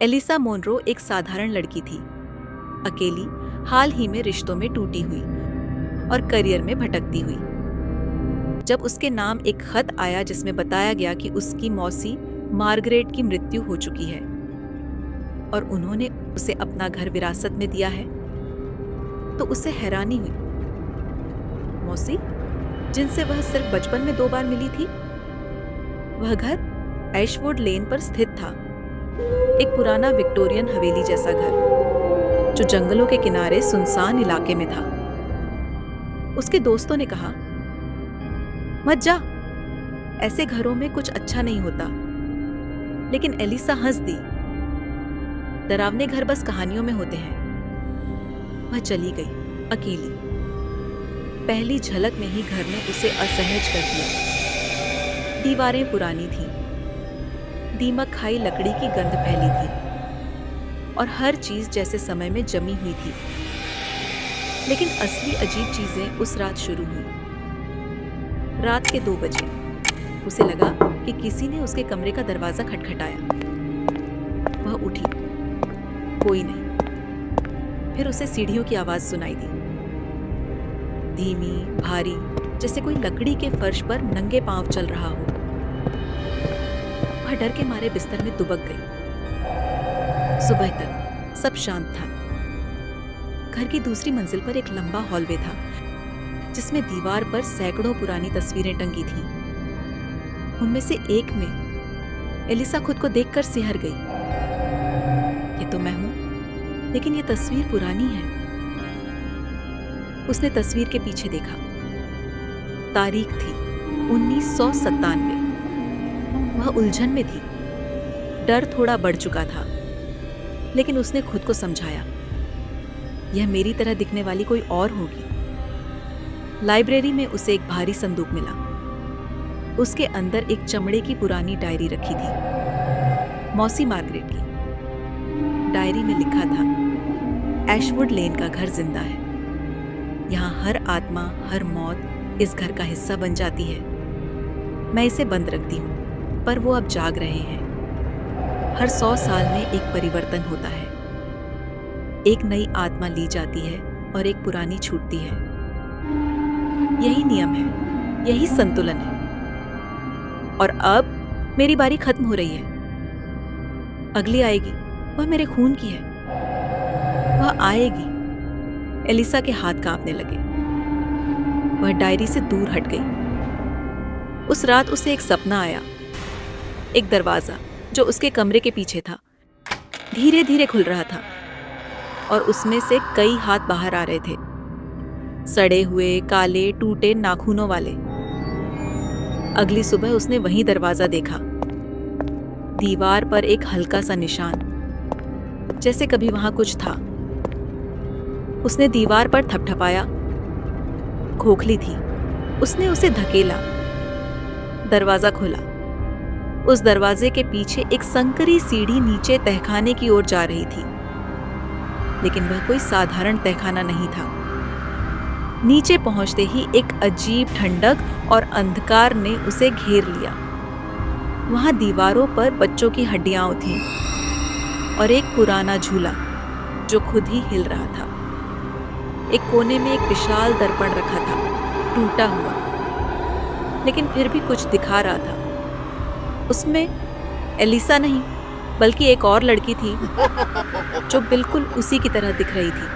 Elisa Monro एक साधारण लड़की थी, अकेली, हाल ही में रिश्तों में टूटी हुई और करियर में भटकती हुई। जब उसके नाम एक खत आया जिसमें बताया गया कि उसकी मौसी मार्गरेट की मृत्यु हो चुकी है और उन्होंने उसे अपना घर विरासत में दिया है, तो उसे हैरानी हुई। मौसी, जिनसे वह सिर्फ बचपन में 2 बार मिली थी, वह घर एशवुड लेन पर स्थित था, एक पुराना विक्टोरियन हवेली जैसा घर जो जंगलों के किनारे सुनसान इलाके में था। उसके दोस्तों ने कहा, मत जा, ऐसे घरों में कुछ अच्छा नहीं होता। लेकिन एलिसा हंस दी। डरावने घर बस कहानियों में होते हैं। वह चली गई, अकेली। पहली झलक में ही घर ने उसे असहज कर दिया। दीवारें पुरानी थीं, दीमक खाई लकड़ी की गंध फैली थी और हर चीज जैसे समय में जमी हुई थी। लेकिन असली अजीब चीजें उस रात शुरू हुई। रात के 2 बजे उसे लगा कि किसी ने उसके कमरे का दरवाजा खटखटाया। वह उठी, कोई नहीं। फिर उसे सीढ़ियों की आवाज सुनाई दी, धीमी, भारी, जैसे कोई लकड़ी के फर्श पर नंगे पांव चल रहा हो। वह डर के मारे बिस्तर में दुबक गई। सुबह तक सब शांत था। घर की दूसरी मंजिल पर एक लंबा हॉलवे था जिसमें दीवार पर सैकड़ों पुरानी तस्वीरें टंगी थीं। उनमें से एक में एलिसा खुद को देखकर सिहर गई। ये तो मैं हूं, लेकिन ये तस्वीर पुरानी है। उसने तस्वीर के पीछे देखा। तारीख थी 1997। वह उलझन में थी। डर थोड़ा बढ़ चुका था, लेकिन उसने खुद को समझाया, यह मेरी तरह दिखने वाली कोई और होगी। लाइब्रेरी में उसे एक भारी संदूक मिला। उसके अंदर एक चमड़े की पुरानी डायरी रखी थी, मौसी मार्गरेट की। डायरी में लिखा था, एशवुड लेन का घर जिंदा है। यहाँ हर आत्मा, हर मौत इस घर का हिस्सा बन जाती है। मैं इसे बंद रखती हूँ, पर वो अब जाग रहे हैं। हर 100 साल में एक परिवर्तन होता है। एक नई आत्मा ली जाती है और एक पुरानी छूटती है। यही नियम है, यही संतुलन है। और अब मेरी बारी खत्म हो रही है। अगली आएगी, वह मेरे खून की है। वह आएगी। एलिसा के हाथ कांपने लगे। वह डायरी से दूर हट गई। उस रात उसे एक सपना आया। एक दरवाजा जो उसके कमरे के पीछे था, धीरे धीरे खुल रहा था और उसमें से कई हाथ बाहर आ रहे थे, सड़े हुए, काले, टूटे नाखूनों वाले। अगली सुबह उसने वही दरवाजा देखा। दीवार पर एक हल्का सा निशान, जैसे कभी वहां कुछ था। उसने दीवार पर थपथपाया। खोखली थी। उसने उसे धकेला। दरवाजा खुला। उस दरवाजे के पीछे एक संकरी सीढ़ी नीचे तहखाने की ओर जा रही थी। लेकिन वह कोई साधारण तहखाना नहीं था। नीचे पहुंचते ही एक अजीब ठंडक और अंधकार ने उसे घेर लिया। वहां दीवारों पर बच्चों की हड्डियां थीं और एक पुराना झूला जो खुद ही हिल रहा था। एक कोने में एक विशाल दर्पण रखा था, टूटा हुआ, लेकिन फिर भी कुछ दिखा रहा था। उसमें एलिसा नहीं, बल्कि एक और लड़की थी जो बिल्कुल उसी की तरह दिख रही थी।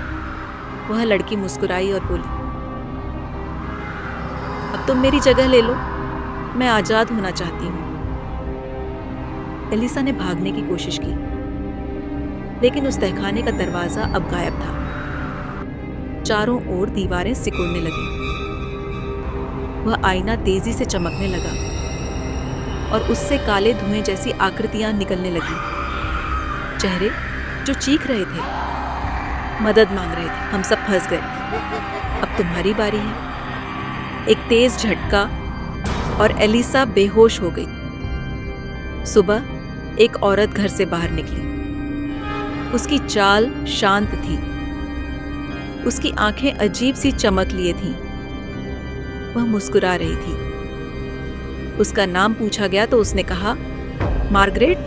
वह लड़की मुस्कुराई और बोली, अब तुम मेरी जगह ले लो, मैं आजाद होना चाहती हूँ। एलिसा ने भागने की कोशिश की, लेकिन उस तहखाने का दरवाजा अब गायब था। चारों ओर दीवारें सिकुड़ने लगी। वह आईना तेजी से चमकने लगा और उससे काले धुएं जैसी आकृतियां निकलने लगी। चेहरे जो चीख रहे थे, मदद मांग रहे थे। हम सब फंस गए, अब तुम्हारी बारी है। एक तेज झटका और एलिसा बेहोश हो गई। सुबह एक औरत घर से बाहर निकली। उसकी चाल शांत थी। उसकी आंखें अजीब सी चमक लिए थीं। वह मुस्कुरा रही थी। उसका नाम पूछा गया तो उसने कहा, मार्गरेट।